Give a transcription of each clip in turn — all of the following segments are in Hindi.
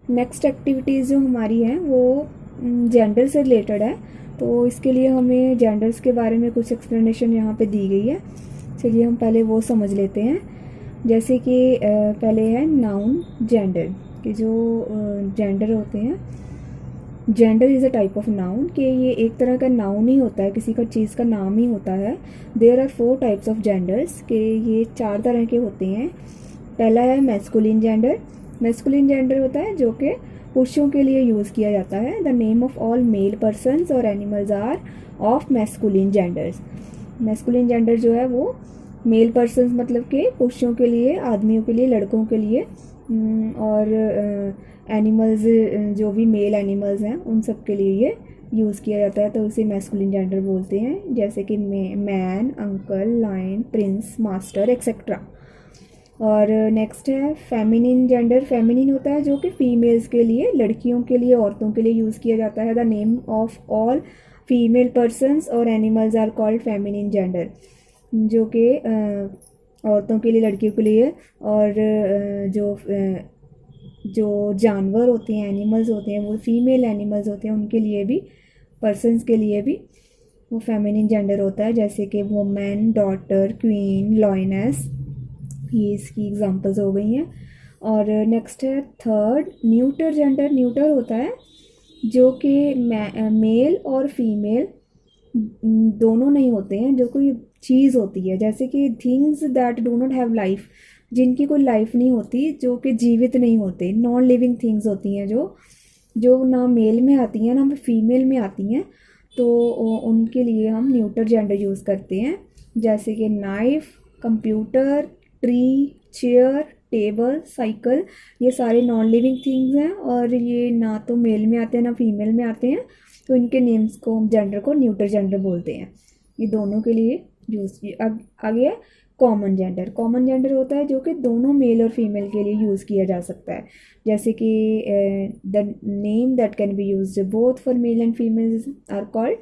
नेक्स्ट एक्टिविटीज़ जो हमारी हैं वो जेंडर से रिलेटेड है, तो इसके लिए हमें जेंडर्स के बारे में कुछ एक्सप्लेनेशन यहाँ पे दी गई है। चलिए हम पहले वो समझ लेते हैं। जैसे कि पहले है नाउन जेंडर, कि जो जेंडर होते हैं, gender is a type of noun, कि ये एक तरह का नाउन ही होता है, किसी का चीज़ का नाम ही होता है। There are 4 types of genders, कि ये 4 तरह के होते हैं। पहला है मैस्कुलिन जेंडर। मैस्कुलिन जेंडर होता है जो कि पुरुषों के लिए यूज़ किया जाता है। The name of all male persons और animals are of masculine genders. Masculine gender जो है वो मेल पर्सनस मतलब कि पुरुषों के लिए, आदमियों के लिए, लड़कों के लिए, और एनिमल्स जो भी मेल एनिमल्स हैं उन सब के लिए ये यूज़ किया जाता है, तो उसे मैस्कुलिन जेंडर बोलते हैं। जैसे कि man, uncle, lion, prince, master etcetera. और नेक्स्ट है फेमिनिन जेंडर। फेमिनिन होता है जो कि फीमेल्स के लिए, लड़कियों के लिए, औरतों के लिए यूज़ किया जाता है। The name of all female persons और animals are called feminine gender, जो कि औरतों के लिए, लड़कियों के लिए, और जो जानवर होते हैं, एनिमल्स होते हैं, वो फीमेल एनिमल्स होते हैं, उनके लिए भी, पर्सनस के लिए भी वो फेमिनिन जेंडर होता है। जैसे कि वुमेन, डॉटर, क्वीन, लॉयनेस, ये इसकी एग्जांपल्स हो गई हैं। और नेक्स्ट है थर्ड न्यूटर जेंडर। न्यूटर होता है जो कि मेल और फीमेल दोनों नहीं होते हैं, जो कोई चीज़ होती है, जैसे कि things that do not have life, जिनकी कोई लाइफ नहीं होती, जो कि जीवित नहीं होते, नॉन लिविंग थिंग्स होती हैं, जो ना मेल में आती हैं ना फीमेल में आती हैं, तो उनके लिए हम न्यूटर जेंडर यूज़ करते हैं। जैसे कि knife, computer, tree, chair, table, cycle, ये सारे नॉन लिविंग थिंग्स हैं और ये ना तो मेल में आते हैं ना फीमेल में आते हैं, तो इनके नेम्स को, जेंडर को न्यूटर जेंडर बोलते हैं। ये दोनों के लिए यूज़। आगे है कॉमन जेंडर। कॉमन जेंडर होता है जो कि दोनों मेल और फीमेल के लिए यूज़ किया जा सकता है। जैसे कि the name that can be used both for male and females are called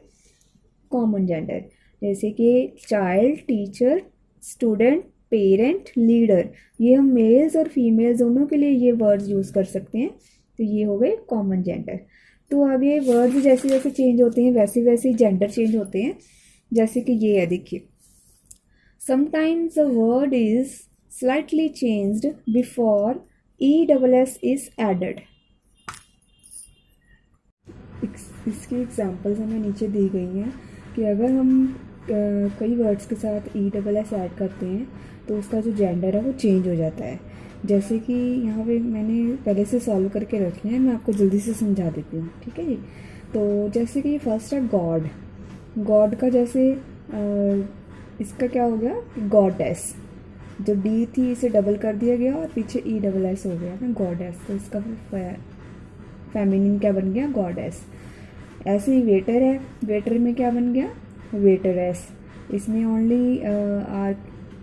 common gender. जैसे कि child, teacher, student, parent, leader, ये हम मेल्स और फीमेल्स दोनों के लिए ये वर्ड्स यूज़ कर सकते हैं, तो ये हो गए कॉमन जेंडर। तो आगे वर्ड्स जैसे जैसे चेंज होते हैं वैसे वैसे जेंडर चेंज होते हैं। जैसे कि ये है, देखिए, sometimes a word is slightly changed before ESS is added. इसकी एग्जांपल्स हमें नीचे दी गई हैं कि अगर हम कई वर्ड्स के साथ ESS ऐड करते हैं तो उसका जो जेंडर है वो चेंज हो जाता है। जैसे कि यहाँ पे मैंने पहले से सॉल्व करके रख लिया है, मैं आपको जल्दी से समझा देती हूँ, ठीक है जी। तो जैसे कि फर्स्ट है गॉड। गॉड का जैसे इसका क्या हो गया, गॉडेस, जो डी थी इसे डबल कर दिया गया और पीछे ESS हो गया ना, गॉडेस, तो इसका फेमिनिन क्या बन गया, गॉडेस। ऐसे ही वेटर है, वेटर में क्या बन गया, वेटरेस। इसमें ओनली आर,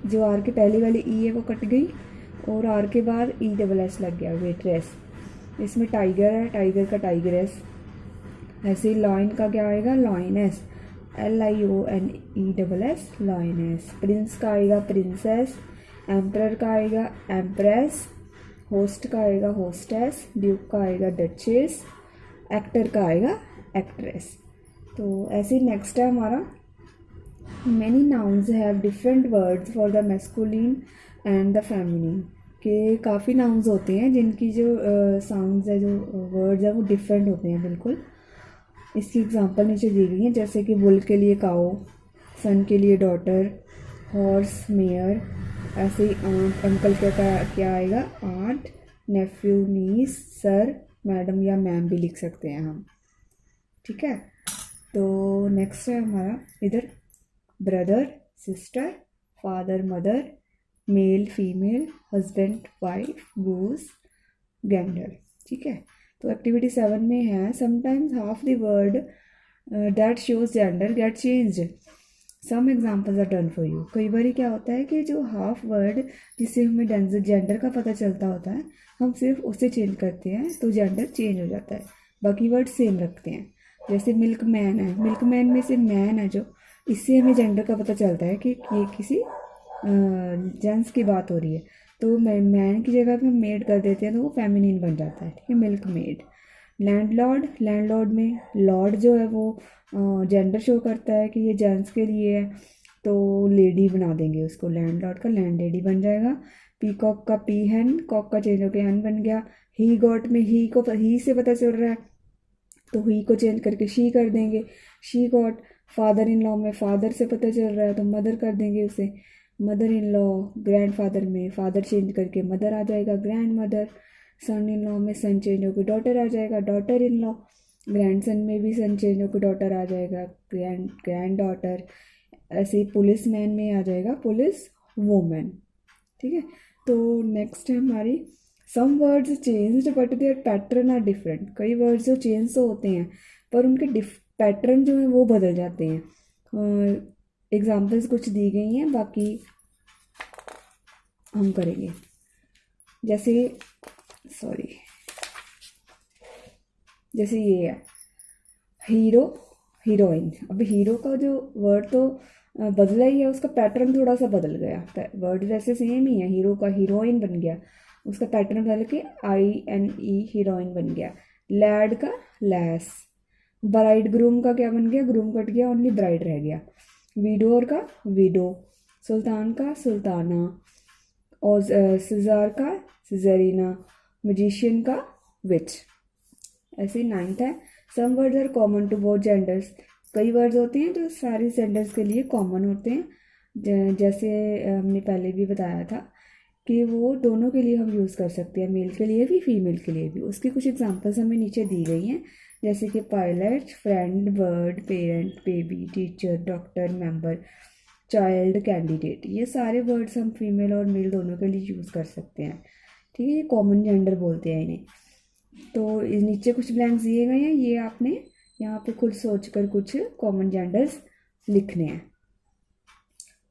जो आर के पहले वाली ई है वो कट गई और आर के बाद ESS लग गया, वेटरेस। इसमें टाइगर है, टाइगर का टाइगरेस। ऐसे ही लॉइन का क्या आएगा, लॉइनेस, LIONESS, लॉइनेस। प्रिंस का आएगा प्रिंसेस, एम्परर का आएगा एम्प्रेस, होस्ट का आएगा होस्टेस, ड्यूक का आएगा डचेस, एक्टर का आएगा एक्ट्रेस। तो ऐसे ही नेक्स्ट है हमारा, many nouns have different words for the masculine and the feminine, के काफ़ी नाउन्स होते हैं जिनकी जो साउंड्स है, जो वर्ड्स है वो डिफरेंट होते हैं बिल्कुल। इसकी एग्जांपल नीचे दी गई है, जैसे कि बुल के लिए काओ, सन के लिए डॉटर, हॉर्स मेयर। ऐसे ही आंट, अंकल का क्या आएगा, आंट, नेफ्यू नीस, सर, मैडम या मैम भी लिख सकते हैं हम, ठीक है। तो नेक्स्ट है हमारा इधर brother, sister, father, mother, male, female, husband, wife, goose, gander, ठीक है। तो एक्टिविटी 7 में है, sometimes half the word that shows gender get changed, some examples are done for you. कई बार क्या होता है कि जो हाफ वर्ड जिससे हमें जेंडर का पता चलता होता है, हम सिर्फ उसे चेंज करते हैं तो जेंडर चेंज हो जाता है, बाकी वर्ड सेम रखते हैं। जैसे मिल्क मैन है, मिल्क मैन में से मैन है जो, इससे हमें जेंडर का पता चलता है कि ये किसी जेंट्स की बात हो रही है, तो मैन की जगह पे मेड कर देते हैं तो वो फेमिनिन बन जाता है, ठीक है, मिल्क मेड। लैंडलॉर्ड, लैंडलॉर्ड में लॉर्ड जो है वो जेंडर शो करता है कि ये जेंट्स के लिए है, तो लेडी बना देंगे उसको, लैंडलॉर्ड का लैंड लेडी बन जाएगा। पीकॉक का पी हैन, कॉक का चेंज होकर हैन बन गया। ही गॉट में ही को ही से पता चल रहा है तो ही को चेंज करके शी कर देंगे, she got. Father in law में फादर से पता चल रहा है तो मदर कर देंगे उसे, mother in law. Grandfather में फादर चेंज करके मदर आ जाएगा, grandmother. Son in law में सन चेंज होकर डॉटर आ जाएगा, daughter in law. Grandson में भी सन चेंज होकर डॉटर आ जाएगा, ग्रैंड डॉटर। ऐसे ही पुलिस मैन में आ जाएगा पुलिस वोमेन, ठीक है। तो नेक्स्ट है हमारी some words changed but their pattern are different. कई वर्ड्स जो चेंज तो होते हैं पर उनके पैटर्न जो है वो बदल जाते हैं। एग्जाम्पल्स कुछ दी गई हैं, बाकी हम करेंगे। जैसे जैसे ये है हीरो, हीरोइन। अब हीरो का जो वर्ड तो बदला ही है, उसका पैटर्न थोड़ा सा बदल गया। वर्ड वैसे सेम ही है, हीरो का हीरोइन बन गया, उसका पैटर्न बदल के INE हीरोइन बन गया। लैड का लैस। ब्राइड ग्रूम का क्या बन गया, ग्रूम कट गया, ओनली ब्राइड रह गया। विडोर का विडो। सुल्तान का सुल्ताना। और सिजार का सिजरीना। मजिशियन का विच। ऐसे ही 9th है some words are common to both genders. कई वर्ड्स होते हैं जो सारे जेंडर्स के लिए कॉमन होते हैं, जैसे हमने पहले भी बताया था कि वो दोनों के लिए हम यूज़ कर सकते हैं, मेल के लिए भी फीमेल के लिए भी। उसकी कुछ एग्जांपल्स हमें नीचे दी गई हैं, जैसे कि pilot, friend, bird, parent, baby, teacher, doctor, member, child, candidate. ये सारे वर्ड्स हम फीमेल और मेल दोनों के लिए यूज़ कर सकते हैं, ठीक है। ये कॉमन जेंडर बोलते हैं इन्हें। तो इस नीचे कुछ ब्लैंक्स दिए गए हैं, ये आपने यहाँ पे खुद सोचकर कुछ कॉमन जेंडर्स लिखने हैं।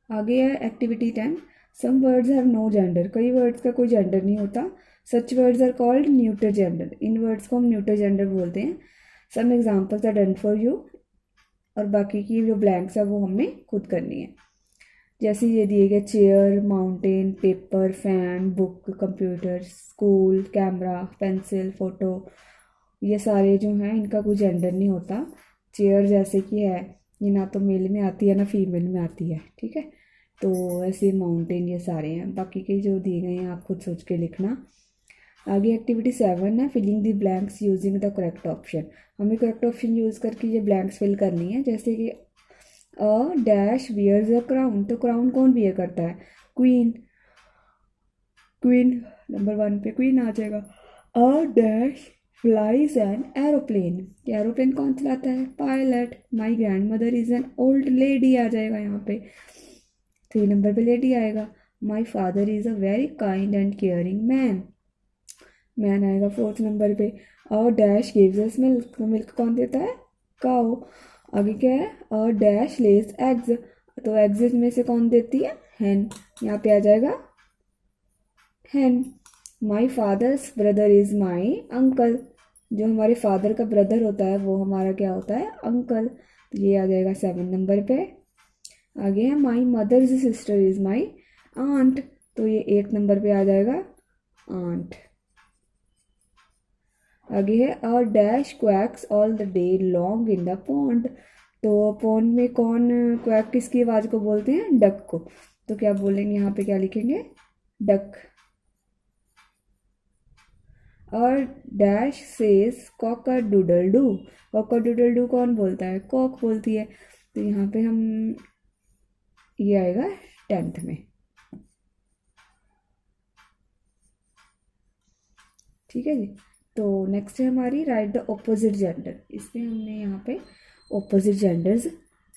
आगे है activity 10 some words have no gender. कई वर्ड्स का कोई जेंडर नहीं होता। Such words are called neuter gender. इन वर्ड्स को हम न्यूटर जेंडर बोलते हैं। Some examples are done for you. और बाकी की जो ब्लैंक्स है वो हमने खुद करनी है। जैसे ये दिए गए chair, mountain, paper, fan, book, computer, school, camera, pencil, photo, ये सारे जो हैं इनका कोई जेंडर नहीं होता। चेयर जैसे कि है ये ना तो मेल में आती है ना फीमेल में आती है, ठीक है। तो ऐसे माउंटेन ये सारे हैं, बाकी के जो दिए गए हैं आप खुद सोच के लिखना। आगे एक्टिविटी 7 है filling the blanks using the correct option. हमें करेक्ट ऑप्शन यूज़ करके ये ब्लैंक्स फिल करनी है। जैसे कि a dash wears a crown, तो क्राउन कौन वियर करता है, क्वीन। क्वीन नंबर 1 पे क्वीन आ जाएगा। A dash flies an aeroplane, aeroplane कौन चलाता है, pilot. My grandmother is an old lady आ जाएगा यहाँ पे, 3 नंबर पे लेडी आएगा। My father is a very kind and caring man, man आएगा 4th नंबर पे। A dash gives us milk, तो मिल्क कौन देता है, काऊ। आगे क्या है, अ डैश लेज एग्स, तो एग्स में से कौन देती है, हैन, यहाँ पे आ जाएगा hen. My father's brother is my uncle, जो हमारे फादर का ब्रदर होता है वो हमारा क्या होता है, अंकल, तो ये आ जाएगा 7 नंबर पे। आगे है my mother's sister is my aunt, तो ये 8 नंबर पे आ जाएगा आंट। आगे है a dash quacks all the day long in the pond, तो पॉन्ड में कौन क्वैक किसकी आवाज़ को बोलते हैं, डक को, तो क्या बोलेंगे यहाँ पे, क्या लिखेंगे, डक। और dash says cock a doodle doo, cock a doodle doo कौन बोलता है, कॉक बोलती है, तो यहाँ पे हम ये आएगा 10th में, ठीक है जी। तो नेक्स्ट है हमारी राइट द ऑपोजिट जेंडर। इसमें हमने यहाँ पे ऑपोजिट जेंडर्स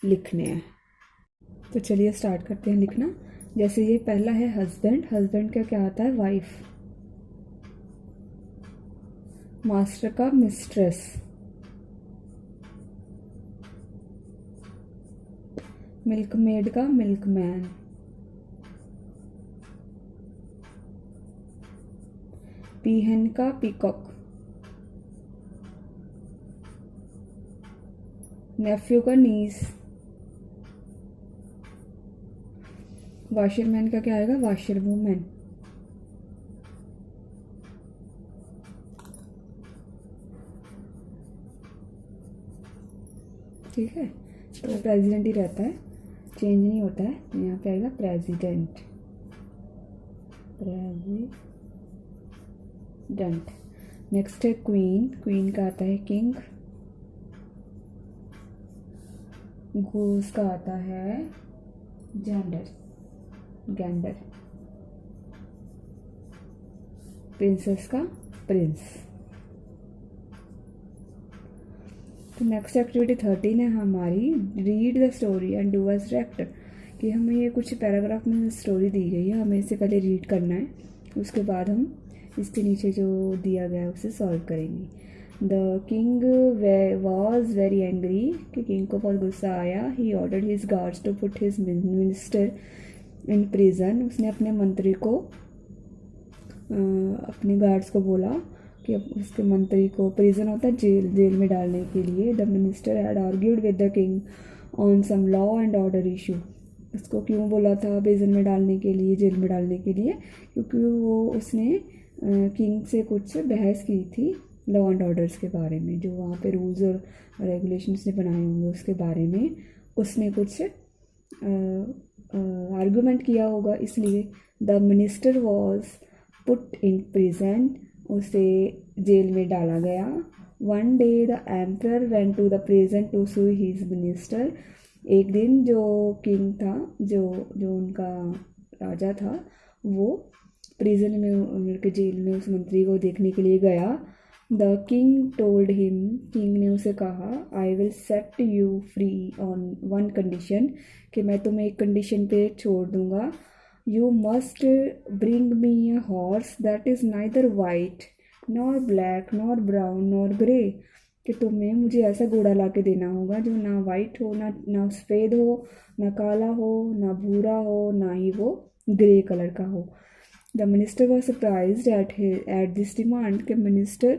लिखने हैं, तो चलिए स्टार्ट करते हैं लिखना। जैसे ये पहला है हस्बैंड, हस्बैंड का क्या आता है, वाइफ। मास्टर का मिस्ट्रेस। मिल्कमेड का मिल्कमैन। पीहन का पीकॉक। नेफ्यू का नीस। वाशरमैन का क्या आएगा, वाशर वूमेन। ठीक है, तो प्रेसिडेंट ही रहता है, चेंज नहीं होता है। तो यहाँ पे आएगा प्रेसिडेंट। प्रेसिडेंट। नेक्स्ट है क्वीन। क्वीन का आता है किंग। गूस का आता है जेंडर, गैंडर। प्रिंसेस का प्रिंस। तो नेक्स्ट एक्टिविटी 13 है हमारी, read the story and do as director. कि हमें ये कुछ पैराग्राफ में स्टोरी दी गई है, हमें इससे पहले रीड करना है, उसके बाद हम इसके नीचे जो दिया गया है उसे सॉल्व करेंगे। The king was very angry, कि किंग को बहुत गुस्सा आया। He ordered his guards to put his minister in prison. उसने अपने मंत्री को अपने गार्ड्स को बोला कि उसके मंत्री को, प्रिजन होता है जेल, जेल में डालने के लिए। The minister had argued with the king on some law and order issue. उसको क्यों बोला था प्रिजन में डालने के लिए, जेल में डालने के लिए? क्योंकि वो उसने किंग से कुछ बहस की थी लॉ एंड ऑर्डर्स के बारे में, जो वहाँ पे रूल्स और रेगुलेशंस ने बनाए होंगे उसके बारे में उसने कुछ आर्गूमेंट किया होगा, इसलिए। The minister was put in prison, उसे जेल में डाला गया। One day the emperor went to the prison to see his minister. एक दिन जो किंग था, जो उनका राजा था, वो प्रिजन में, उनके जेल में उस मंत्री को देखने के लिए गया। The king told him, king ने उसे कहा, I will set you free on one condition, कि मैं तुम्हें एक कंडीशन पे छोड़ दूंगा। You must bring me a horse that is neither white nor black nor brown nor grey, कि तुम्हें मुझे ऐसा घोड़ा ला के देना होगा जो ना वाइट हो, ना सफ़ेद हो, ना काला हो, ना भूरा हो, ना ही वो ग्रे कलर का हो। The minister was surprised at this demand, के मिनिस्टर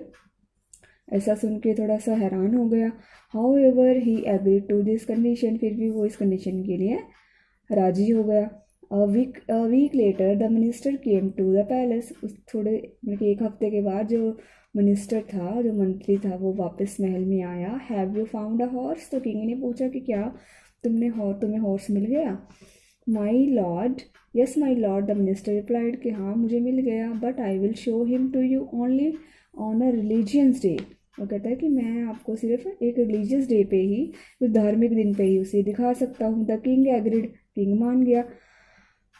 ऐसा सुन के थोड़ा सा हैरान हो गया। However he agree to this condition, फिर भी वो इस कंडीशन के लिए राजी हो गया। a week later the minister came to the palace। उस थोड़े मतलब एक हफ्ते के बाद जो मिनिस्टर था, जो मंत्री था, वो वापस महल में आया। Have you found a horse, तो किंग ने पूछा कि क्या तुम्हें हॉर्स मिल गया? My lord, yes my lord, the minister replied, कि हाँ मुझे मिल गया। But I will show him to you only on a religious day. वो कहता है कि मैं आपको सिर्फ एक रिलीजियस डे पे ही, उस धार्मिक दिन पे ही उसे दिखा सकता हूँ। द किंग एग्रीड, किंग मान गया।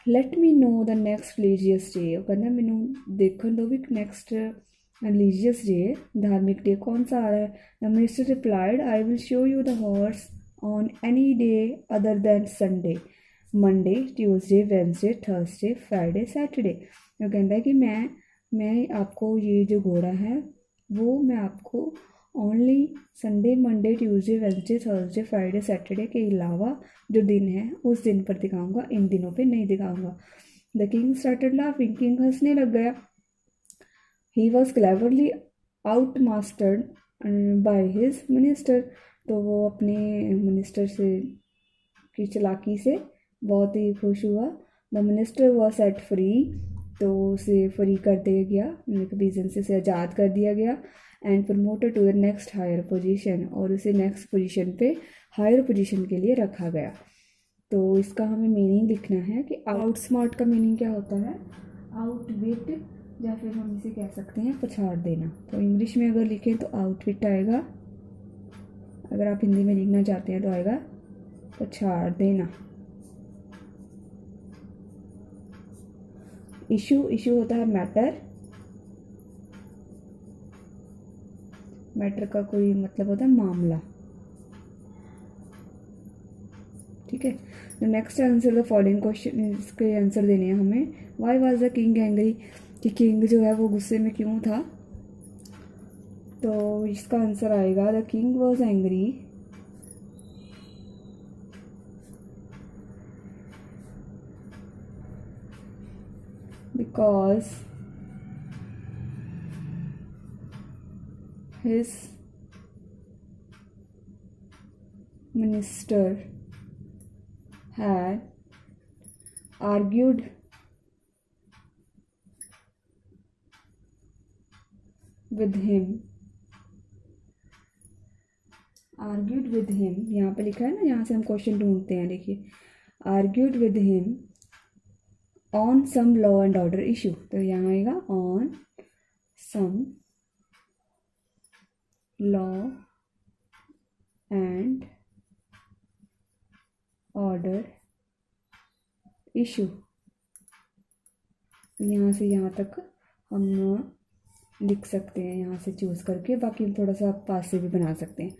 Let me know the next religious day, वो कहता मैनू देखने दो भी नेक्स्ट रिलीजियस डे, धार्मिक डे कौन सा आ रहा है। The minister replied, I will show you the horse on any day other than Sunday, Monday, Tuesday, Wednesday, Thursday, Friday, Saturday. वो कहता है कि मैं आपको ये जो घोड़ा है वो मैं आपको only Sunday, Monday, Tuesday, Wednesday, Thursday, Friday, Saturday के अलावा जो दिन है उस दिन पर दिखाऊंगा, इन दिनों पे नहीं दिखाऊंगा। The king started laughing, king हंसने लग गया। He was cleverly out mastered by his minister, तो वो अपने मिनिस्टर से की चालाकी से बहुत ही खुश हुआ। The minister was set free, तो उसे फ्री कर दिया गया, प्रिजन से उसे आज़ाद कर दिया गया। And promoted to the next higher position, और उसे नेक्स्ट पोजीशन पे हायर पोजीशन के लिए रखा गया। तो इसका हमें मीनिंग लिखना है कि आउट स्मार्ट का मीनिंग क्या होता है, आउटविट, या फिर हम इसे कह सकते हैं पछाड़ देना। तो इंग्लिश में अगर लिखें तो आउटविट आएगा, अगर आप हिंदी में लिखना चाहते हैं तो आएगा पछाड़ देना। इशू होता है मैटर, मैटर का कोई मतलब होता है मामला, ठीक है। तो next answer the following question, इसके आंसर देने हैं हमें। Y was the king angry, कि किंग जो है वो गुस्से में क्यों था? तो इसका आंसर आएगा the king was angry because his minister had argued with him argued with him, यहाँ पे लिखा है ना, यहाँ से हम क्वेश्चन ढूंढते हैं, देखिए argued with him on some law and order issue, तो यहाँ आएगा on some law and order issue. यहाँ से यहाँ तक हम लिख सकते हैं, यहाँ से चूज़ करके, बाकी हम थोड़ा सा पास से भी बना सकते हैं।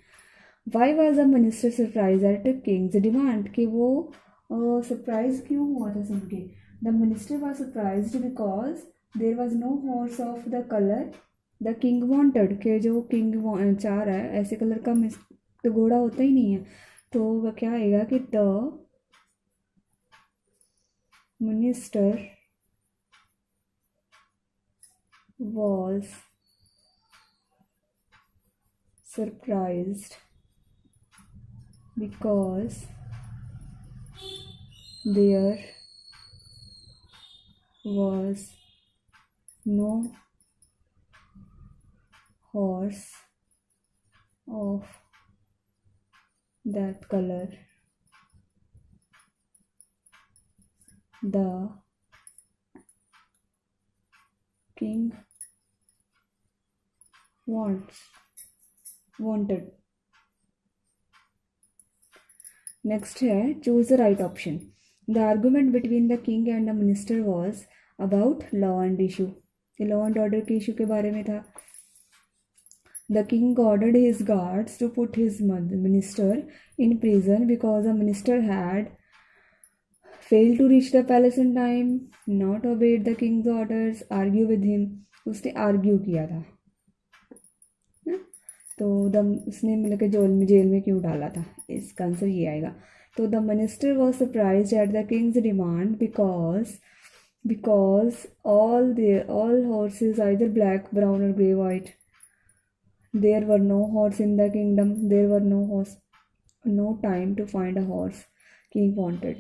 Why was the minister surprise at king's demand, कि वो सरप्राइज क्यों हुआ था सुन के। The minister was surprise because there was no horse of the colour the king wanted, के जो किंग चाह रहा है ऐसे कलर का तो घोड़ा होता ही नहीं है, तो वह क्या आएगा कि the minister was surprised because there was no horse of that color. The king wanted. Next है choose the right option. The argument between the king and the minister was about law and issue, law and order के इशू के बारे में था। The king ordered his guards to put his minister in prison because the minister had failed to reach the palace in time, not obeyed the king's orders, argue with him, उसने आर्ग्यू किया था तो उसने मतलब कि जेल में क्यों डाला था, इसका आंसर ये आएगा। तो the minister was surprise at the king's demand because all horses either black brown और grey white, there were no horse in the kingdom, there were no horse, no time to find a horse king wanted.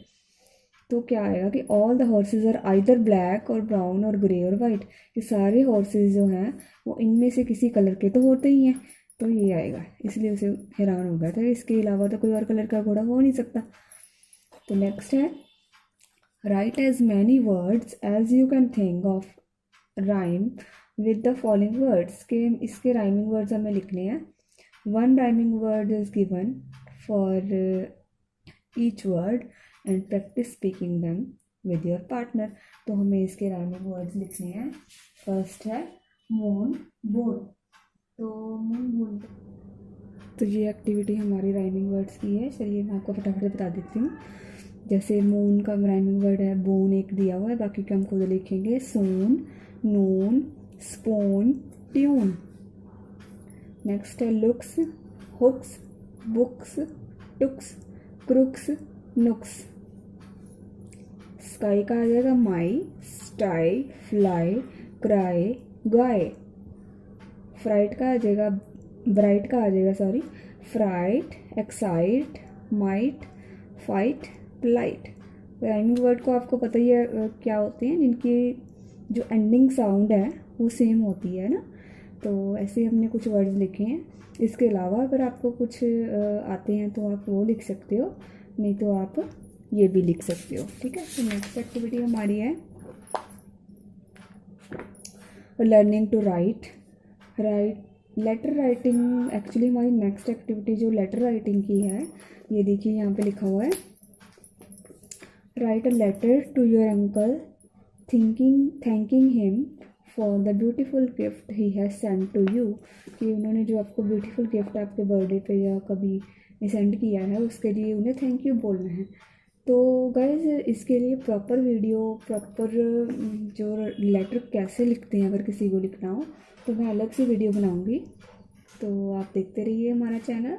तो क्या आएगा कि all the horses are either black और ब्राउन और ग्रे और वाइट, ये सारे हॉर्सेज जो हैं वो इनमें से किसी कलर के तो होते ही हैं, तो ये आएगा। इसलिए उसे हैरान हो गया था, इसके अलावा तो कोई और कलर का घोड़ा हो नहीं सकता। तो नेक्स्ट है write as many words as you can think of rhyme with the following words, के इसके राइमिंग वर्ड्स हमें लिखने हैं। One rhyming word is given for each word and practice speaking them with your partner. तो हमें इसके राइमिंग वर्ड्स लिखने हैं। फर्स्ट है मून बोल, तो मून बोल, तो ये एक्टिविटी हमारी राइमिंग वर्ड्स की है। चलिए मैं आपको फटाफट से बता देती हूँ। जैसे मून का राइमिंग वर्ड है बोन, एक दिया हुआ है, बाकी का हम खुद लिखेंगे। Soon, noon, spoon, tune. Next है looks, hooks, books, tooks, crooks, nooks. Sky का आ जाएगा my, sty, fly, cry, guy. Fright का आ जाएगा, ब्राइट का आ जाएगा sorry, fright, excite, might, fight, plight. Rhyming word को आपको पता ही है क्या होते हैं, जिनकी जो एंडिंग साउंड है वो सेम होती है ना। तो ऐसे हमने कुछ वर्ड्स लिखे हैं। इसके अलावा अगर आपको कुछ आते हैं तो आप वो लिख सकते हो, नहीं तो आप ये भी लिख सकते हो, ठीक है। तो नेक्स्ट एक्टिविटी हमारी है learning to write. Letter writing, actually हमारी नेक्स्ट एक्टिविटी जो लेटर राइटिंग की है, ये देखिए यहाँ पे लिखा हुआ है write a letter to your uncle thanking him for the beautiful gift he has send to you, कि उन्होंने जो आपको ब्यूटीफुल गिफ्ट आपके बर्थडे पे या कभी सेंड किया है उसके लिए उन्हें थैंक यू बोलना है। तो गाइज इसके लिए प्रॉपर वीडियो, प्रॉपर जो लेटर कैसे लिखते हैं अगर किसी को लिखना हो तो मैं अलग से वीडियो बनाऊंगी, तो आप देखते रहिए हमारा चैनल।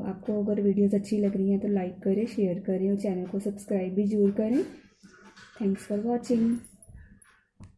आपको अगर वीडियोस अच्छी लग रही हैं तो लाइक करें, शेयर करें और चैनल को सब्सक्राइब भी जरूर करें। Thanks for watching.